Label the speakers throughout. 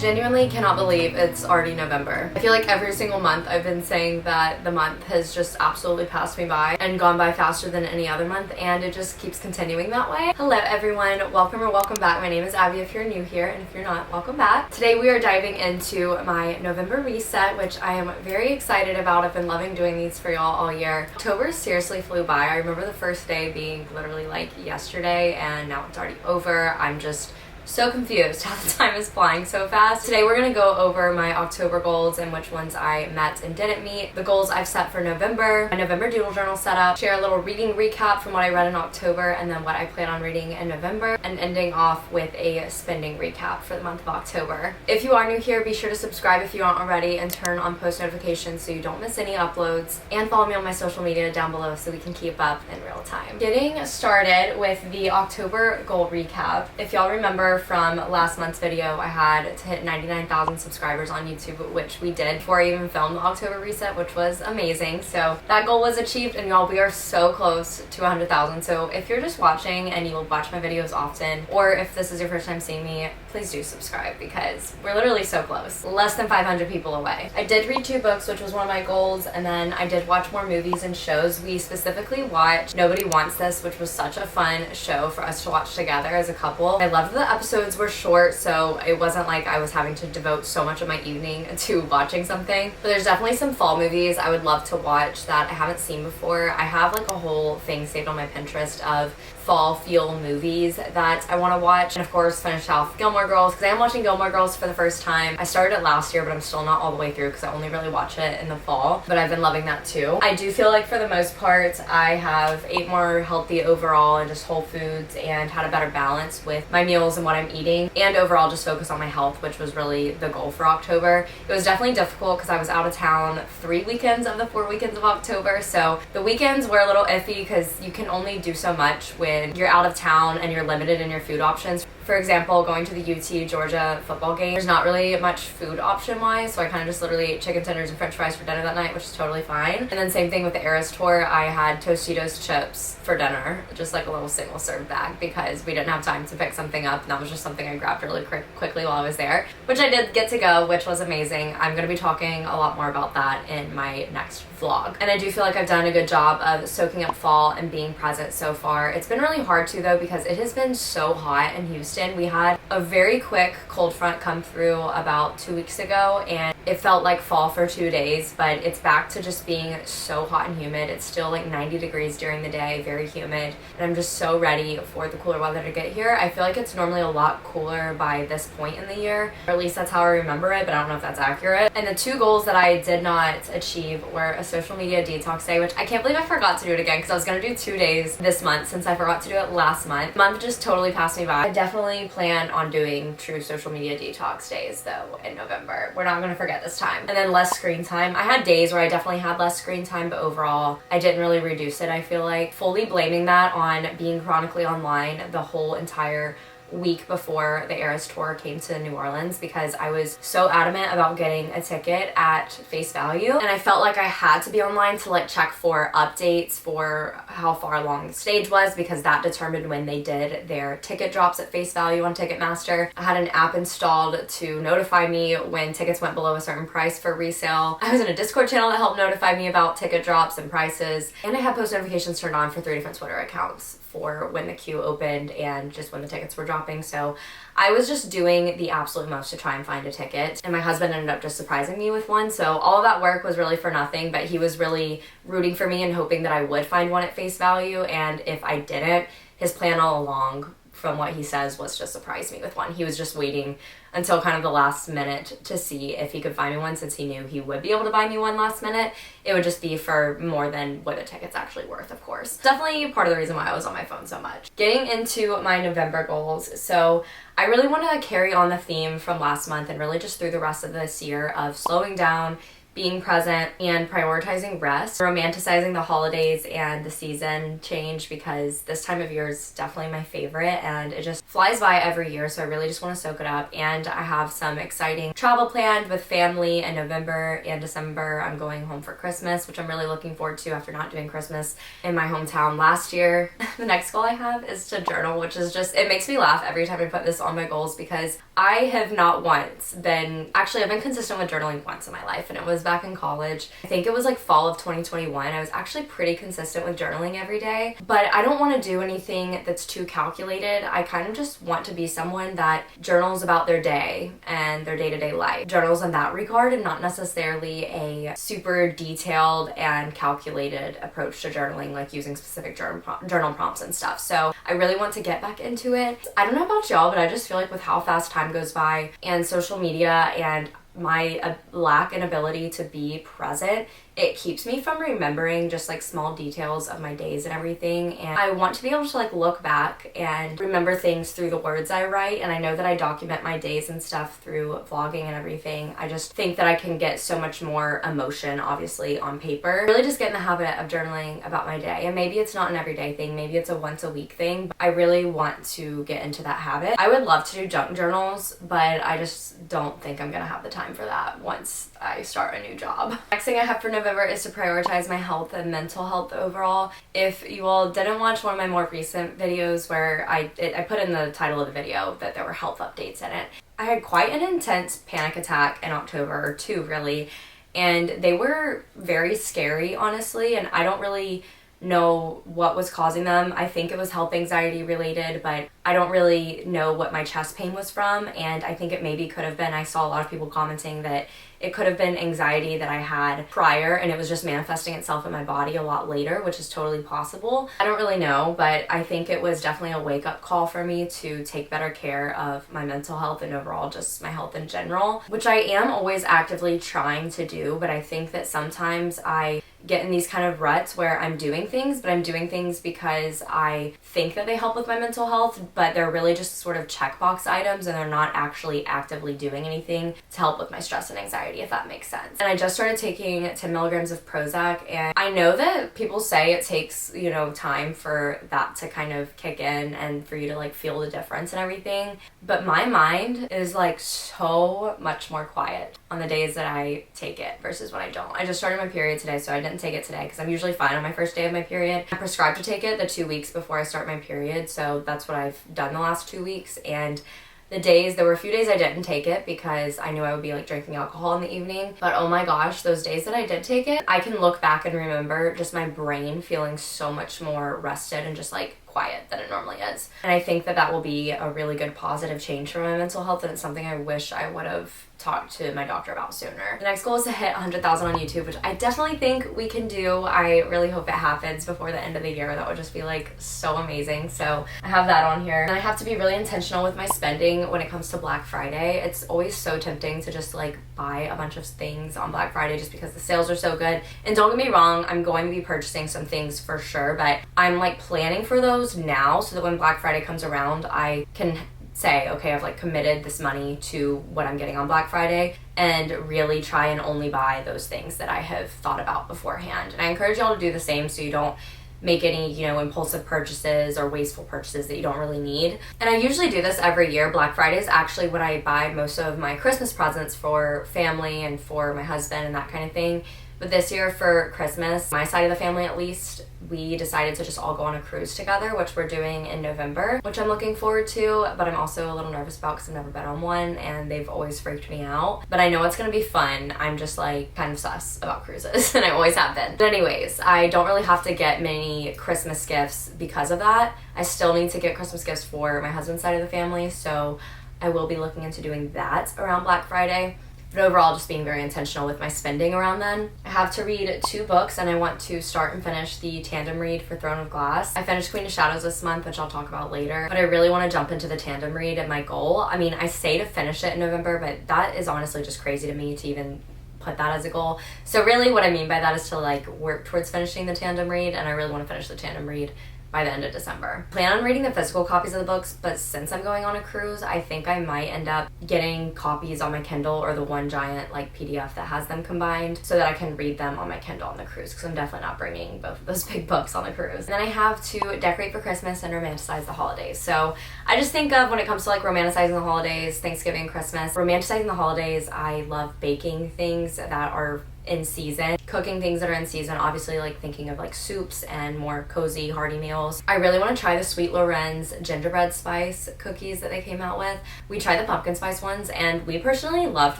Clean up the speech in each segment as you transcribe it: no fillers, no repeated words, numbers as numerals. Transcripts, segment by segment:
Speaker 1: genuinely cannot believe it's already November. I feel like every single month I've been saying that the month has just absolutely passed me by and gone by faster than any other month, and it just keeps continuing that way. Hello everyone, welcome or welcome back. My name is Abby if you're new here, and if you're not, welcome back. Today we are diving into my November reset, which I am very excited about. I've been loving doing these for y'all all year. October seriously flew by. I remember the first day being literally like yesterday, and now it's already over. I'm just so confused how the time is flying so fast. Today we're gonna go over my October goals and which ones I met and didn't meet, the goals I've set for November, my November doodle journal setup, share a little reading recap from what I read in October and then what I plan on reading in November, and ending off with a spending recap for the month of October. If you are new here, be sure to subscribe if you aren't already and turn on post notifications so you don't miss any uploads, and follow me on my social media down below so we can keep up in real time. Getting started with the October goal recap. If y'all remember from last month's video, I had to hit 99,000 subscribers on YouTube, which we did before I even filmed the October reset, which was amazing. So that goal was achieved, and y'all, we are so close to 100,000. So if you're just watching and you will watch my videos often, or if this is your first time seeing me, please do subscribe because we're literally so close. Less than 500 people away. I did read 2 books, which was one of my goals, and then I did watch more movies and shows. We specifically watched Nobody Wants This, which was such a fun show for us to watch together as a couple. I loved the episodes were short, so it wasn't like I was having to devote so much of my evening to watching something. But there's definitely some fall movies I would love to watch that I haven't seen before. I have like a whole thing saved on my Pinterest of fall feel movies that I want to watch, and of course finish off Gilmore Girls because I am watching Gilmore Girls for the first time. I started it last year, but I'm still not all the way through because I only really watch it in the fall, but I've been loving that too. I do feel like for the most part I have ate more healthy overall and just whole foods, and had a better balance with my meals and what I'm eating, and overall just focus on my health, which was really the goal for October. It was definitely difficult because I was out of town 3 weekends of the 4 weekends of October, so the weekends were a little iffy because you can only do so much when you're out of town and you're limited in your food options. For example, going to the UT Georgia football game, there's not really much food option wise, so I kind of just literally ate chicken tenders and french fries for dinner that night, which is totally fine. And then same thing with the Eras tour, I had Tostitos chips for dinner, just like a little single serve bag because we didn't have time to pick something up, and that was just something I grabbed really quickly while I was there, which I did get to go, which was amazing. I'm going to be talking a lot more about that in my next vlog. And I do feel like I've done a good job of soaking up fall and being present so far. It's been really hard to though because it has been so hot in Houston. We had a very quick cold front come through about 2 weeks ago, and it felt like fall for 2 days, but it's back to just being so hot and humid. It's still like 90 degrees during the day, very humid, and I'm just so ready for the cooler weather to get here. I feel like it's normally a lot cooler by this point in the year, or at least that's how I remember it, but I don't know if that's accurate. And the 2 goals that I did not achieve were a social media detox day, which I can't believe I forgot to do it again because I was gonna do 2 days this month since I forgot to do it last month. The month just totally passed me by. I definitely plan on doing true social media detox days though in November. We're not gonna forget this time. And then less screen time. I had days where I definitely had less screen time, but overall I didn't really reduce it. I feel like fully blaming that on being chronically online the whole entire week before the Eras tour came to New Orleans, because I was so adamant about getting a ticket at face value, and I felt like I had to be online to like check for updates for how far along the stage was, because that determined when they did their ticket drops at face value on Ticketmaster. I had an app installed to notify me when tickets went below a certain price for resale. I was in a Discord channel that helped notify me about ticket drops and prices, and I had post notifications turned on for 3 different Twitter accounts for when the queue opened and just when the tickets were dropping. So I was just doing the absolute most to try and find a ticket, and my husband ended up just surprising me with one. So all of that work was really for nothing, but he was really rooting for me and hoping that I would find one at face value, and if I didn't, his plan all along, from what he says, was to surprise me with one. He was just waiting until kind of the last minute to see if he could find me one, since he knew he would be able to buy me one last minute. It would just be for more than what a ticket's actually worth, of course. Definitely part of the reason why I was on my phone so much. Getting into my November goals. So I really want to carry on the theme from last month and really just through the rest of this year of slowing down, being present, and prioritizing rest, romanticizing the holidays and the season change, because this time of year is definitely my favorite and it just flies by every year. So I really just want to soak it up, and I have some exciting travel planned with family in November and December. I'm going home for Christmas, which I'm really looking forward to after not doing Christmas in my hometown last year. The next goal I have is to journal, which is just, it makes me laugh every time I put this on my goals, because I have not once been, actually I've been consistent with journaling once in my life, and it was back in college. I think it was like fall of 2021. I was actually pretty consistent with journaling every day, but I don't want to do anything that's too calculated. I kind of just want to be someone that journals about their day and their day-to-day life. Journals in that regard, and not necessarily a super detailed and calculated approach to journaling, like using specific journal prompts and stuff. So I really want to get back into it. I don't know about y'all, but I just feel like with how fast time goes by and social media and my lack and ability to be present, it keeps me from remembering just like small details of my days and everything. And I want to be able to like look back and remember things through the words I write. And I know that I document my days and stuff through vlogging and everything. I just think that I can get so much more emotion, obviously, on paper. Really just get in the habit of journaling about my day. And maybe it's not an everyday thing, maybe it's a once a week thing, but I really want to get into that habit. I would love to do junk journals, but I just don't think I'm gonna have the time for that once I start a new job. Next thing I have for November is to prioritize my health and mental health overall. If you all didn't watch one of my more recent videos where I put in the title of the video that there were health updates in it, I had quite an intense panic attack in October, or two really, and they were very scary, honestly, and I don't really know what was causing them. I think it was health anxiety related, but I don't really know what my chest pain was from, and I think it maybe could have been, I saw a lot of people commenting that it could have been anxiety that I had prior and it was just manifesting itself in my body a lot later, which is totally possible. I don't really know, but I think it was definitely a wake-up call for me to take better care of my mental health and overall just my health in general, which I am always actively trying to do, but I think that sometimes I get in these kind of ruts where I'm doing things, but I'm doing things because I think that they help with my mental health, but they're really just sort of checkbox items and they're not actually actively doing anything to help with my stress and anxiety, if that makes sense. And I just started taking 10 milligrams of Prozac, and I know that people say it takes, you know, time for that to kind of kick in and for you to like feel the difference and everything, but my mind is like so much more quiet on the days that I take it versus when I don't. I just started my period today, so I didn't take it today because I'm usually fine on my first day of my period. I'm prescribed to take it the 2 weeks before I start my period, so that's what I've done the last 2 weeks. And there were a few days I didn't take it because I knew I would be like drinking alcohol in the evening, but oh my gosh, those days that I did take it, I can look back and remember just my brain feeling so much more rested and just like quiet than it normally is. And I think that that will be a really good positive change for my mental health, and it's something I wish I would have talked to my doctor about sooner. The next goal is to hit 100,000 on YouTube, which I definitely think we can do. I really hope it happens before the end of the year. That would just be like so amazing. So I have that on here. And I have to be really intentional with my spending when it comes to Black Friday. It's always so tempting to just like buy a bunch of things on Black Friday just because the sales are so good. And don't get me wrong, I'm going to be purchasing some things for sure, but I'm like planning for those now so that when Black Friday comes around, I can say, okay, I've like committed this money to what I'm getting on Black Friday, and really try and only buy those things that I have thought about beforehand. And I encourage y'all to do the same so you don't make any, you know, impulsive purchases or wasteful purchases that you don't really need. And I usually do this every year. Black Friday is actually when I buy most of my Christmas presents for family and for my husband and that kind of thing. But this year for Christmas, my side of the family at least, we decided to just all go on a cruise together, which we're doing in November, which I'm looking forward to, but I'm also a little nervous about because I've never been on one and they've always freaked me out. But I know it's gonna be fun. I'm just like kind of sus about cruises and I always have been. But anyways, I don't really have to get many Christmas gifts because of that. I still need to get Christmas gifts for my husband's side of the family, so I will be looking into doing that around Black Friday. But overall, just being very intentional with my spending around then. I have to read 2 books, and I want to start and finish the tandem read for Throne of Glass. I finished Queen of Shadows this month, which I'll talk about later, but I really want to jump into the tandem read and my goal. I mean, I say to finish it in November, but that is honestly just crazy to me to even put that as a goal. So really what I mean by that is to like work towards finishing the tandem read, and I really want to finish the tandem read by the end of December. I plan on reading the physical copies of the books, but since I'm going on a cruise, I think I might end up getting copies on my Kindle or the one giant like PDF that has them combined so that I can read them on my Kindle on the cruise, because I'm definitely not bringing both of those big books on the cruise. And then I have to decorate for Christmas and romanticize the holidays. So I just think of when it comes to like romanticizing the holidays, Thanksgiving, Christmas, romanticizing the holidays, I love baking things that are in season. Cooking things that are in season, obviously like thinking of like soups and more cozy, hearty meals. I really want to try the Sweet Loren's gingerbread spice cookies that they came out with. We tried the pumpkin spice ones and we personally loved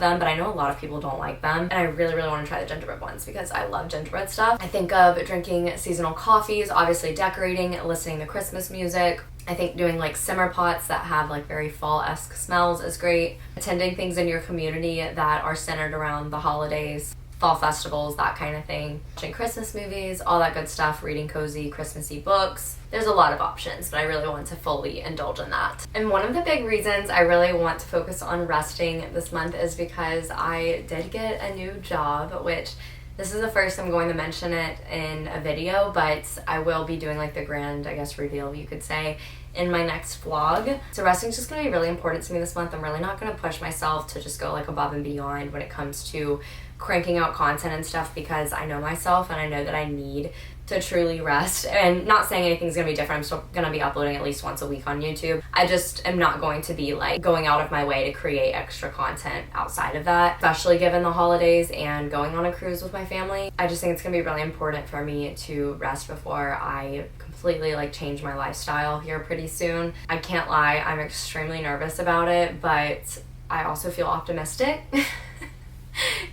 Speaker 1: them, but I know a lot of people don't like them. And I really, really want to try the gingerbread ones because I love gingerbread stuff. I think of drinking seasonal coffees, obviously decorating, listening to Christmas music. I think doing like simmer pots that have like very fall-esque smells is great. Attending things in your community that are centered around the holidays, fall festivals, that kind of thing. Watching Christmas movies, all that good stuff, reading cozy Christmassy books. There's a lot of options, but I really want to fully indulge in that. And one of the big reasons I really want to focus on resting this month is because I did get a new job, which this is the first I'm going to mention it in a video, but I will be doing like the grand, I guess, reveal, you could say, in my next vlog. So resting's just gonna be really important to me this month. I'm really not gonna push myself to just go like above and beyond when it comes to cranking out content and stuff, because I know myself and I know that I need to truly rest. And not saying anything's gonna be different, I'm still gonna be uploading at least once a week on YouTube. I just am not going to be like going out of my way to create extra content outside of that, especially given the holidays and going on a cruise with my family. I just think it's gonna be really important for me to rest before I completely like change my lifestyle here pretty soon. I can't lie, I'm extremely nervous about it, but I also feel optimistic.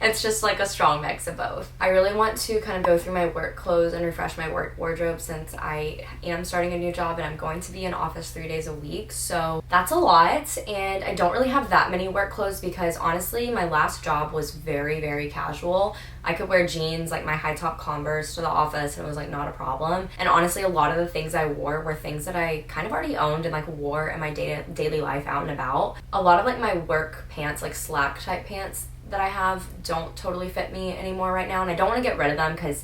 Speaker 1: It's just like a strong mix of both. I really want to kind of go through my work clothes and refresh my work wardrobe since I am starting a new job and I'm going to be in office 3 days a week. So that's a lot, and I don't really have that many work clothes because honestly my last job was very, very casual. I could wear jeans, like my high top Converse to the office, and it was like not a problem. And honestly, a lot of the things I wore were things that I kind of already owned and like wore in my daily life out and about. A lot of like my work pants, like slack type pants that I have, don't totally fit me anymore right now, and I don't want to get rid of them because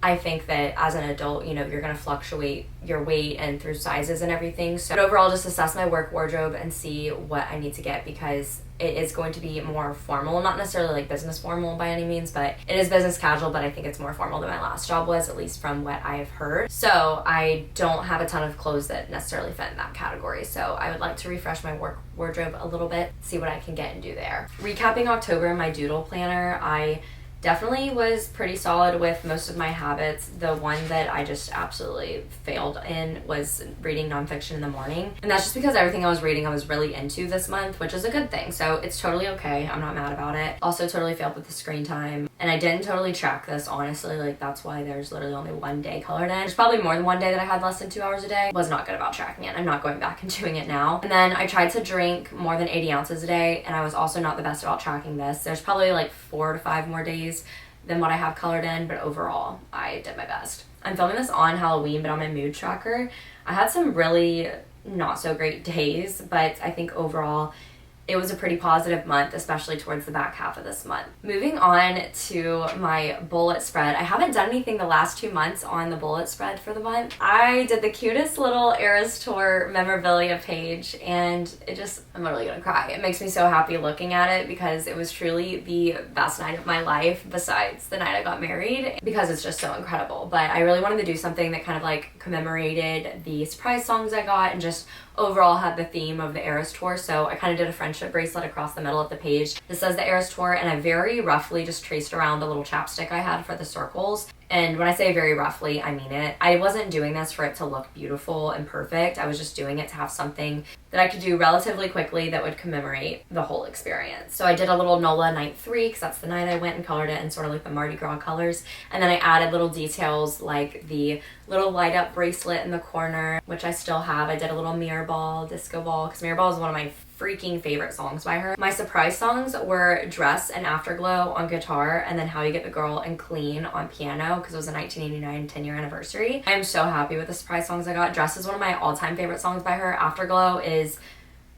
Speaker 1: I think that as an adult, you know, you're going to fluctuate your weight and through sizes and everything. So overall, just assess my work wardrobe and see what I need to get, because it is going to be more formal, not necessarily like business formal by any means, but it is business casual, but I think it's more formal than my last job was, at least from what I have heard. So I don't have a ton of clothes that necessarily fit in that category. So I would like to refresh my work wardrobe a little bit, see what I can get and do there. Recapping October in my doodle planner, I definitely was pretty solid with most of my habits. The one that I just absolutely failed in was reading nonfiction in the morning. And that's just because everything I was reading I was really into this month, which is a good thing. So it's totally okay. I'm not mad about it. Also totally failed with the screen time. And I didn't totally track this, honestly. Like that's why there's literally only one day colored in. There's probably more than one day that I had less than 2 hours a day. Was not good about tracking it. I'm not going back and doing it now. And then I tried to drink more than 80 ounces a day, and I was also not the best about tracking this. There's probably like 4 to 5 more days than what I have colored in, but overall, I did my best. I'm filming this on Halloween, but on my mood tracker, I had some really not so great days, but I think overall, it was a pretty positive month, especially towards the back half of this month. Moving on to my bullet spread. I haven't done anything the last 2 months on the bullet spread for the month. I did the cutest little Eras Tour memorabilia page, and I'm literally gonna cry. It makes me so happy looking at it because it was truly the best night of my life besides the night I got married, because it's just so incredible. But I really wanted to do something that kind of like commemorated the surprise songs I got and just overall had the theme of the Eras Tour. So I kind of did a friendship bracelet across the middle of the page that says the Eras Tour, and I very roughly just traced around a little chapstick I had for the circles. And when I say very roughly, I mean it. I wasn't doing this for it to look beautiful and perfect. I was just doing it to have something that I could do relatively quickly that would commemorate the whole experience. So I did a little NOLA night 3 because that's the night I went and colored it in sort of like the Mardi Gras colors. And then I added little details like the little light up bracelet in the corner, which I still have. I did a little Mirror Ball, Disco Ball, because Mirror Ball is one of my freaking favorite songs by her. My surprise songs were Dress and Afterglow on guitar, and then How You Get the Girl and Clean on piano, because it was a 1989 10-year anniversary. I am so happy with the surprise songs I got. Dress is one of my all-time favorite songs by her. Afterglow is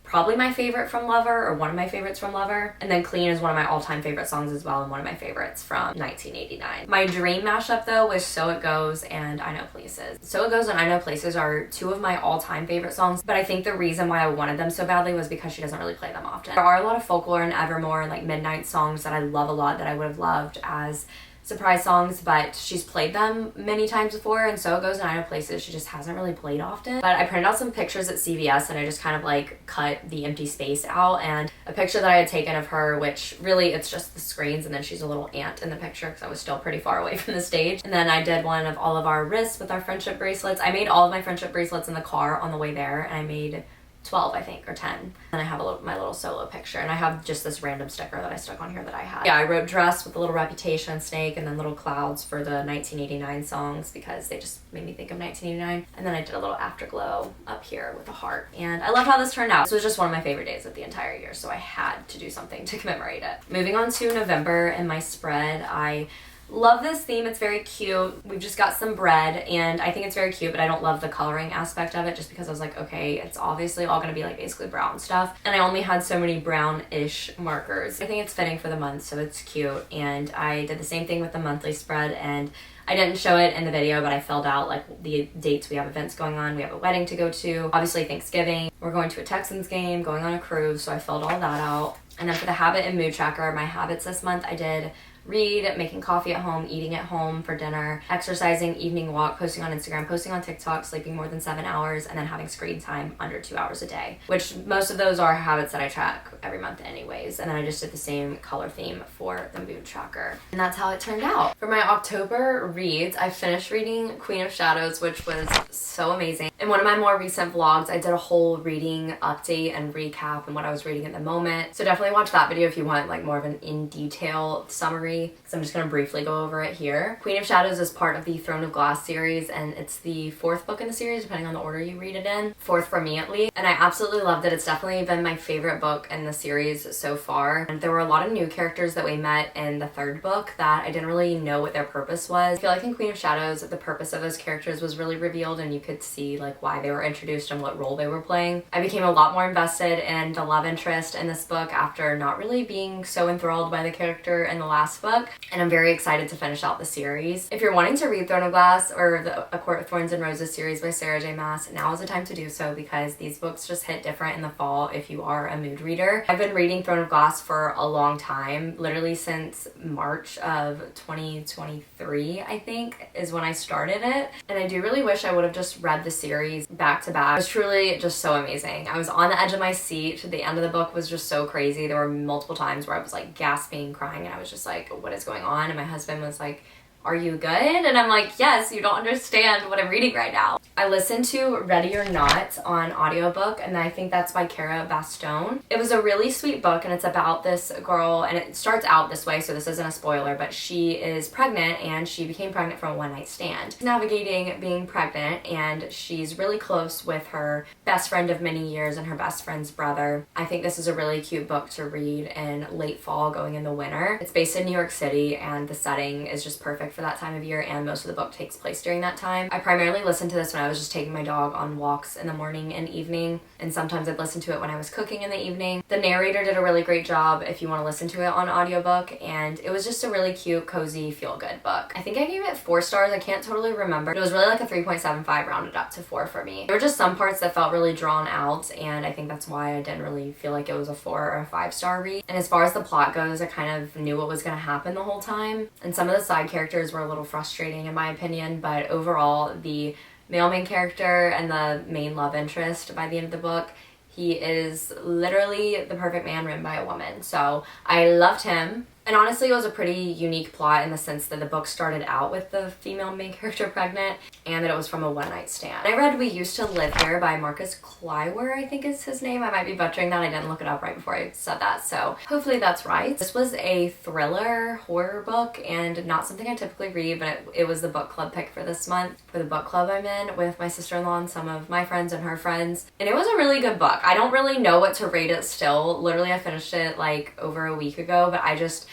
Speaker 1: probably my favorite from Lover, or one of my favorites from Lover. And then Clean is one of my all-time favorite songs as well, and one of my favorites from 1989. My dream mashup though was So It Goes and I Know Places. So It Goes and I Know Places are 2 of my all-time favorite songs, but I think the reason why I wanted them so badly was because she doesn't really play them often. There are a lot of Folklore and Evermore and like Midnight songs that I love a lot that I would have loved as surprise songs, but she's played them many times before, and so it goes, and I know places she just hasn't really played often. But I printed out some pictures at CVS, and I just kind of like cut the empty space out, and a picture that I had taken of her, which really it's just the screens, and then she's a little ant in the picture because I was still pretty far away from the stage. And then I did one of all of our wrists with our friendship bracelets. I made all of my friendship bracelets in the car on the way there, and I made 12, I think, or 10. And I have my little solo picture, and I have just this random sticker that I stuck on here that I had. Yeah, I wrote dress with a little reputation snake and then little clouds for the 1989 songs because they just made me think of 1989. And then I did a little afterglow up here with a heart. And I love how this turned out. This was just one of my favorite days of the entire year, so I had to do something to commemorate it. Moving on to November and my spread, I love this theme. It's very cute. We've just got some bread, and I think it's very cute, but I don't love the coloring aspect of it just because I was like, okay, it's obviously all gonna be like basically brown stuff, and I only had so many brown-ish markers. I think it's fitting for the month, so it's cute. And I did the same thing with the monthly spread, and I didn't show it in the video, but I filled out like the dates we have events going on. We have a wedding to go to, obviously Thanksgiving. We're going to a Texans game, going on a cruise, so I filled all that out. And then for the habit and mood tracker, my habits this month, I did read, making coffee at home, eating at home for dinner, exercising, evening walk, posting on Instagram, posting on TikTok, sleeping more than 7 hours, and then having screen time under 2 hours a day, which most of those are habits that I track every month anyways. And then I just did the same color theme for the mood tracker. And that's how it turned out. For my October reads, I finished reading Queen of Shadows, which was so amazing. In one of my more recent vlogs, I did a whole reading update and recap and what I was reading at the moment. So definitely watch that video if you want like more of an in-detail summary, because I'm just going to briefly go over it here. Queen of Shadows is part of the Throne of Glass series, and it's the 4th book in the series, depending on the order you read it in. 4th for me, at least. And I absolutely loved it. It's definitely been my favorite book in the series so far. And there were a lot of new characters that we met in the 3rd book that I didn't really know what their purpose was. I feel like in Queen of Shadows, the purpose of those characters was really revealed, and you could see like why they were introduced and what role they were playing. I became a lot more invested in the love interest in this book after not really being so enthralled by the character in the last book. And I'm very excited to finish out the series. If you're wanting to read Throne of Glass or the A Court of Thorns and Roses series by Sarah J. Maas, now is the time to do so because these books just hit different in the fall if you are a mood reader. I've been reading Throne of Glass for a long time, literally since March of 2023, I think, is when I started it. And I do really wish I would have just read the series back to back. It was truly just so amazing. I was on the edge of my seat. The end of the book was just so crazy. There were multiple times where I was like gasping, crying, and I was just like, what is going on? And my husband was like, are you good? And I'm like, yes, you don't understand what I'm reading right now. I listened to Ready or Not on audiobook, and I think that's by Cara Bastone. It was a really sweet book, and it's about this girl, and it starts out this way, so this isn't a spoiler, but she is pregnant, and she became pregnant from a one-night stand. She's navigating being pregnant, and she's really close with her best friend of many years and her best friend's brother. I think this is a really cute book to read in late fall going into winter. It's based in New York City, and the setting is just perfect for that time of year, and most of the book takes place during that time. I primarily listened to this when I was just taking my dog on walks in the morning and evening, and sometimes I'd listen to it when I was cooking in the evening. The narrator did a really great job if you want to listen to it on audiobook, and it was just a really cute, cozy, feel-good book. I think I gave it 4 stars. I can't totally remember. It was really like a 3.75 rounded up to 4 for me. There were just some parts that felt really drawn out, and I think that's why I didn't really feel like it was a 4 or a 5-star read. And as far as the plot goes, I kind of knew what was going to happen the whole time, and some of the side characters were a little frustrating in my opinion, but overall the male main character and the main love interest by the end of the book, he is literally the perfect man written by a woman. So I loved him. And honestly, it was a pretty unique plot in the sense that the book started out with the female main character pregnant and that it was from a one-night stand. I read We Used to Live Here by Marcus Kleiwer, I think is his name. I might be butchering that. I didn't look it up right before I said that, so hopefully that's right. This was a thriller horror book and not something I typically read, but it was the book club pick for this month for the book club I'm in with my sister-in-law and some of my friends and her friends. And it was a really good book. I don't really know what to rate it still. Literally, I finished it like over a week ago, but I just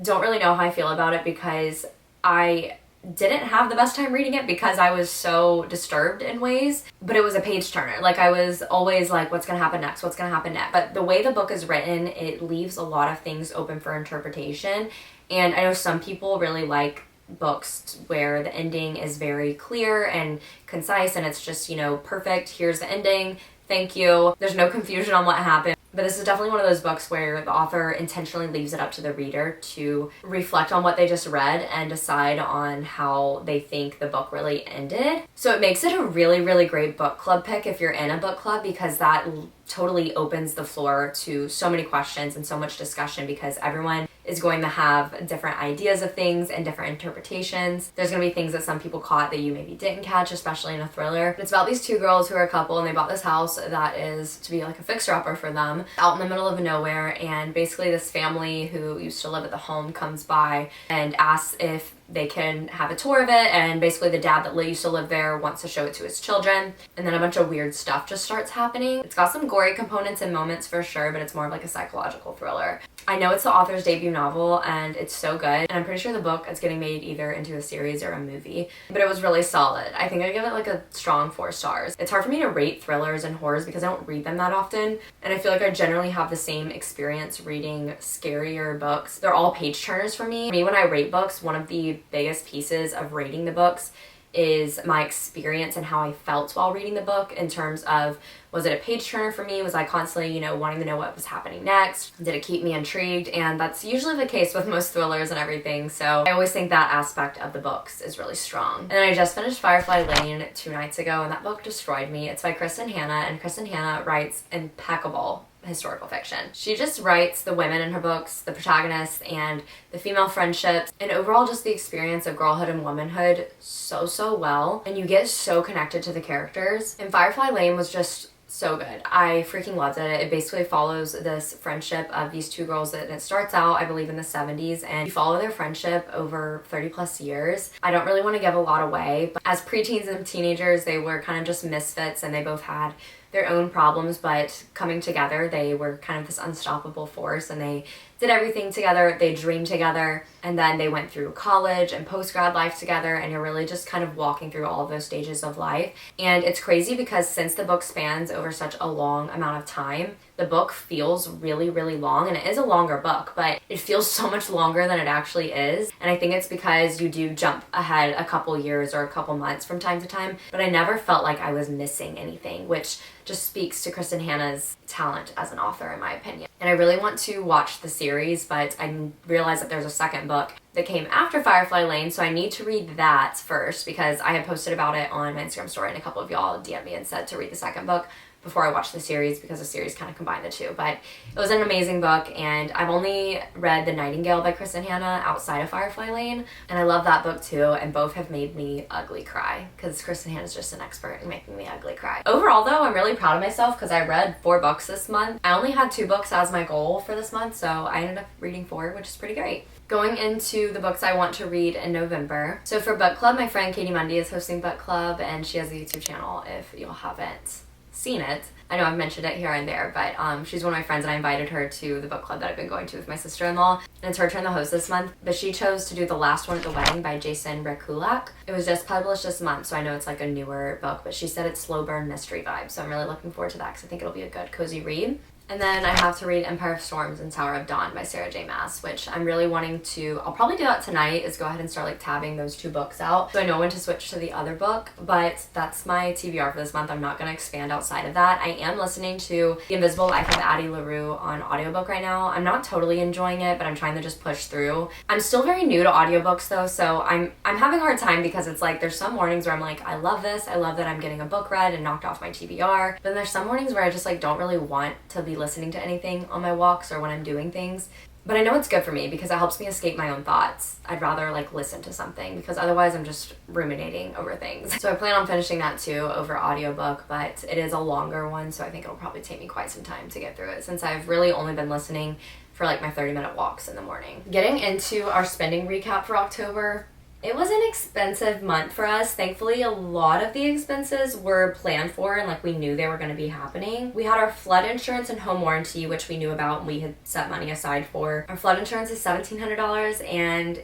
Speaker 1: don't really know how I feel about it because I didn't have the best time reading it because I was so disturbed in ways, but it was a page turner. Like I was always like, what's gonna happen next? What's gonna happen next? But the way the book is written, it leaves a lot of things open for interpretation. And I know some people really like books where the ending is very clear and concise and it's just, you know, perfect. Here's the ending. Thank you. There's no confusion on what happened. But this is definitely one of those books where the author intentionally leaves it up to the reader to reflect on what they just read and decide on how they think the book really ended. So it makes it a really, really great book club pick if you're in a book club, because that totally opens the floor to so many questions and so much discussion, because everyone is going to have different ideas of things and different interpretations. There's going to be things that some people caught that you maybe didn't catch, especially in a thriller. It's about these two girls who are a couple, and they bought this house that is to be like a fixer-upper for them out in the middle of nowhere. And basically this family who used to live at the home comes by and asks if they can have a tour of it, and basically the dad that used to live there wants to show it to his children, and then a bunch of weird stuff just starts happening. It's got some gory components and moments for sure, but it's more of like a psychological thriller. I know it's the author's debut novel, and it's so good, and I'm pretty sure the book is getting made either into a series or a movie, but it was really solid. I think I give it like a strong 4 stars. It's hard for me to rate thrillers and horrors because I don't read them that often, and I feel like I generally have the same experience reading scarier books. They're all page turners for me. When I rate books, one of the biggest pieces of rating the books is my experience and how I felt while reading the book, in terms of, was it a page turner for me? Was I constantly, wanting to know what was happening next? Did it keep me intrigued? And that's usually the case with most thrillers and everything, so I always think that aspect of the books is really strong. And I just finished Firefly Lane 2 nights ago, and that book destroyed me. It's by Kristen Hanna, and Kristen Hanna writes impeccable historical fiction. She just writes the women in her books, the protagonists, and the female friendships, and overall just the experience of girlhood and womanhood so well, and you get so connected to the characters. And Firefly Lane was just so good. I freaking loved it. It basically follows this friendship of these two girls that it starts out, I believe, in the 70s, and you follow their friendship over 30 plus years. I don't really want to give a lot away, but as preteens and teenagers, they were kind of just misfits, and they both had their own problems, but coming together, they were kind of this unstoppable force, and they did everything together, they dreamed together, and then they went through college and post-grad life together, and you're really just kind of walking through all of those stages of life. And it's crazy because since the book spans over such a long amount of time, the book feels really, really long, and it is a longer book, but it feels so much longer than it actually is. And I think it's because you do jump ahead a couple years or a couple months from time to time, but I never felt like I was missing anything, which just speaks to Kristen Hanna's talent as an author, in my opinion. And I really want to watch the series, but I realized that there's a second book that came after Firefly Lane, so I need to read that first, because I had posted about it on my Instagram story, and a couple of y'all DM'd me and said to read the second book before I watched the series, because the series kind of combined the two. But it was an amazing book, and I've only read The Nightingale by Kristen Hanna outside of Firefly Lane, and I love that book too, and both have made me ugly cry, because Kristen Hanna's just an expert in making me ugly cry. Overall though, I'm really proud of myself because I read 4 books this month. I only had 2 books as my goal for this month, so I ended up reading 4, which is pretty great. Going into the books I want to read in November. So for book club, my friend Katie Mundy is hosting book club, and she has a YouTube channel if y'all haven't seen it. I know I've mentioned it here and there, but she's one of my friends, and I invited her to the book club that I've been going to with my sister-in-law, and it's her turn to host this month, but she chose to do The Last One at the Wedding by Jason Rekulak. It was just published this month, so I know it's like a newer book, but she said it's slow burn mystery vibe, so I'm really looking forward to that because I think it'll be a good cozy read. And then I have to read Empire of Storms and Tower of Dawn by Sarah J. Maas, which I'm really wanting to, I'll probably do that tonight, is go ahead and start like tabbing those 2 books out so I know when to switch to the other book. But that's my TBR for this month. I'm not going to expand outside of that. I am listening to The Invisible Life of Addie LaRue on audiobook right now. I'm not totally enjoying it, but I'm trying to just push through. I'm still very new to audiobooks though, so I'm having a hard time because it's like there's some mornings where I'm like, I love this, I love that I'm getting a book read and knocked off my TBR. But then there's some mornings where I just like don't really want to be listening to anything on my walks or when I'm doing things. But I know it's good for me because it helps me escape my own thoughts. I'd rather like listen to something because otherwise I'm just ruminating over things. So I plan on finishing that too over audiobook, but it is a longer one, so I think it'll probably take me quite some time to get through it since I've really only been listening for like my 30-minute walks in the morning. Getting into our spending recap for October, it was an expensive month for us. Thankfully, a lot of the expenses were planned for and like we knew they were going to be happening. We had our flood insurance and home warranty, which we knew about and we had set money aside for. Our flood insurance is $1,700 and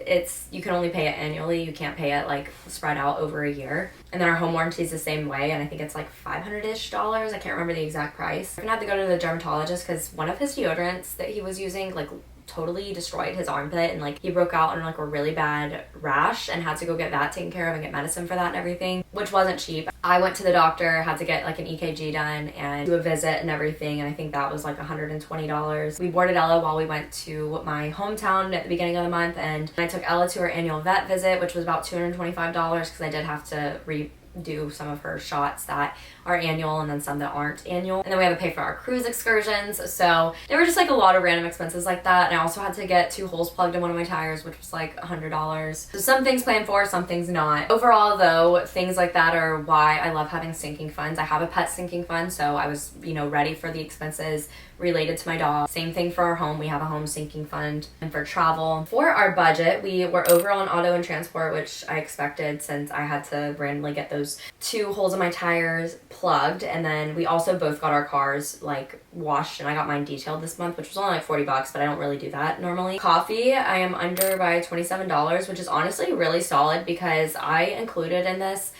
Speaker 1: you can only pay it annually. You can't pay it like spread out over a year. And then our home warranty is the same way, and I think it's like $500-ish. I can't remember the exact price. We're gonna have to go to the dermatologist because one of his deodorants that he was using like totally destroyed his armpit, and like he broke out in like a really bad rash and had to go get that taken care of and get medicine for that and everything, which wasn't cheap. I went to the doctor, had to get like an EKG done and do a visit and everything, and I think that was like $120. We boarded Ella while we went to my hometown at the beginning of the month, and I took Ella to her annual vet visit, which was about $225 because I did have to redo some of her shots that are annual and then some that aren't annual. And then we had to pay for our cruise excursions. So there were just like a lot of random expenses like that. And I also had to get 2 holes plugged in one of my tires, which was like $100. So some things planned for, some things not. Overall though, things like that are why I love having sinking funds. I have a pet sinking fund, so I was, ready for the expenses related to my dog. Same thing for our home. We have a home sinking fund. And for travel, for our budget, we were over on auto and transport, which I expected since I had to randomly get those 2 holes in my tires plugged. And then we also both got our cars like washed, and I got mine detailed this month, which was only like $40, but I don't really do that normally. Coffee, I am under by $27, which is honestly really solid because I included in this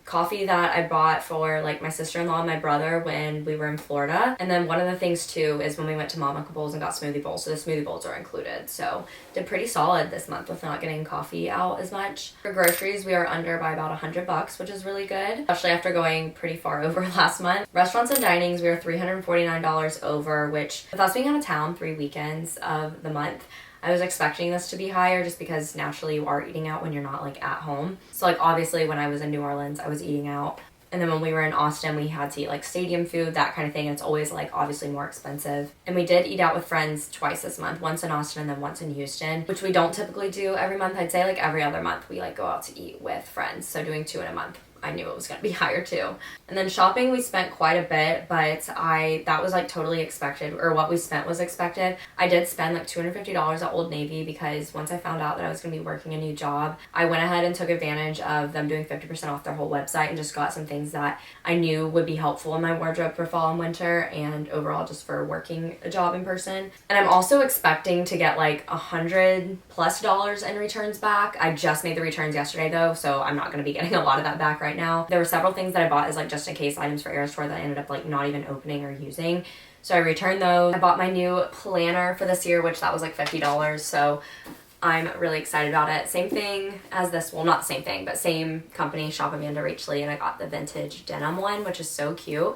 Speaker 1: coffee that I bought for like my sister-in-law and my brother when we were in Florida. And then one of the things too is when we went to Mama Bowls and got smoothie bowls, so the smoothie bowls are included. So did pretty solid this month with not getting coffee out as much. For groceries, we are under by about $100, which is really good, especially after going pretty far over last month. Restaurants and dinings, we are $349 over, which with us being out of town 3 weekends of the month, I was expecting this to be higher just because naturally you are eating out when you're not like at home. So like obviously when I was in New Orleans, I was eating out. And then when we were in Austin, we had to eat like stadium food, that kind of thing. And it's always like obviously more expensive. And we did eat out with friends twice this month, once in Austin and then once in Houston, which we don't typically do every month. I'd say like every other month we like go out to eat with friends. So doing 2 in a month, I knew it was going to be higher too. And then shopping, we spent quite a bit, but that was like totally expected, or what we spent was expected. I did spend like $250 at Old Navy because once I found out that I was going to be working a new job, I went ahead and took advantage of them doing 50% off their whole website and just got some things that I knew would be helpful in my wardrobe for fall and winter and overall just for working a job in person. And I'm also expecting to get like $100+ in returns back. I just made the returns yesterday though, so I'm not going to be getting a lot of that back right now. There were several things that I bought as like just in case items for Airstore that I ended up like not even opening or using. So I returned those. I bought my new planner for this year, which that was like $50. So I'm really excited about it. Same thing as this, well not the same thing, but same company, Shop Amanda Rachel, and I got the vintage denim one, which is so cute.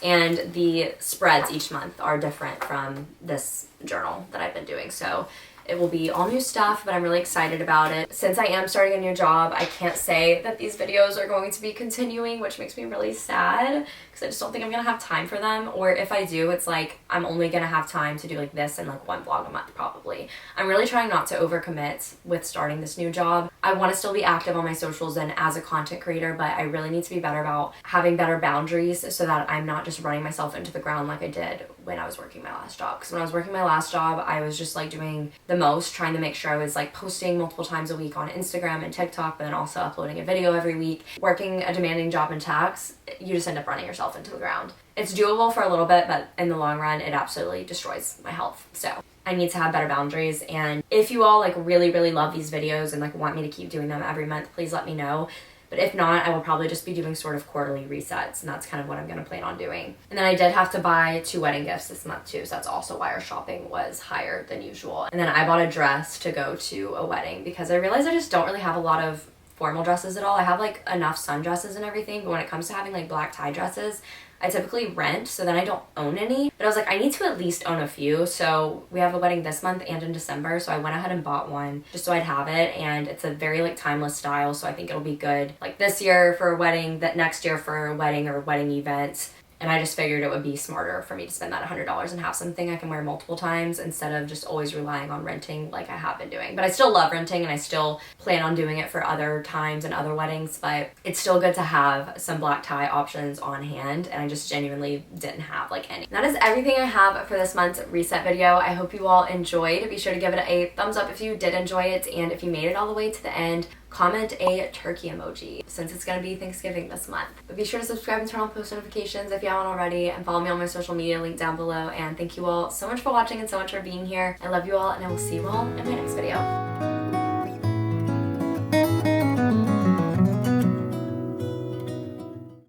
Speaker 1: And the spreads each month are different from this journal that I've been doing. So it will be all new stuff, but I'm really excited about it. Since I am starting a new job, I can't say that these videos are going to be continuing, which makes me really sad because I just don't think I'm gonna have time for them. Or if I do, it's like I'm only gonna have time to do like this and like 1 vlog a month probably. I'm really trying not to overcommit with starting this new job. I want to still be active on my socials and as a content creator, but I really need to be better about having better boundaries so that I'm not just running myself into the ground like I did when I was working my last job. Because when I was working my last job, I was just like doing the most, trying to make sure I was like posting multiple times a week on Instagram and TikTok, but then also uploading a video every week. Working a demanding job in tax, you just end up running yourself into the ground. It's doable for a little bit, but in the long run, it absolutely destroys my health. So I need to have better boundaries. And if you all like really, really love these videos and like want me to keep doing them every month, please let me know. But if not, I will probably just be doing sort of quarterly resets, and that's kind of what I'm gonna plan on doing. And then I did have to buy 2 wedding gifts this month too, so that's also why our shopping was higher than usual. And then I bought a dress to go to a wedding because I realized I just don't really have a lot of formal dresses at all. I have like enough sundresses and everything, but when it comes to having like black tie dresses, I typically rent, so then I don't own any. But I was like, I need to at least own a few. So we have a wedding this month and in December, so I went ahead and bought one just so I'd have it. And it's a very like timeless style, so I think it'll be good like this year for a wedding, that next year for a wedding or wedding event. And I just figured it would be smarter for me to spend that $100 and have something I can wear multiple times instead of just always relying on renting like I have been doing. But I still love renting and I still plan on doing it for other times and other weddings, but it's still good to have some black tie options on hand, and I just genuinely didn't have like any. And that is everything I have for this month's reset video. I hope you all enjoyed. Be sure to give it a thumbs up if you did enjoy it, and if you made it all the way to the end, comment a turkey emoji since it's gonna be Thanksgiving this month. But be sure to subscribe and turn on post notifications if you haven't already, and follow me on my social media, link down below. And thank you all so much for watching and so much for being here. I love you all, and I will see you all in my next video.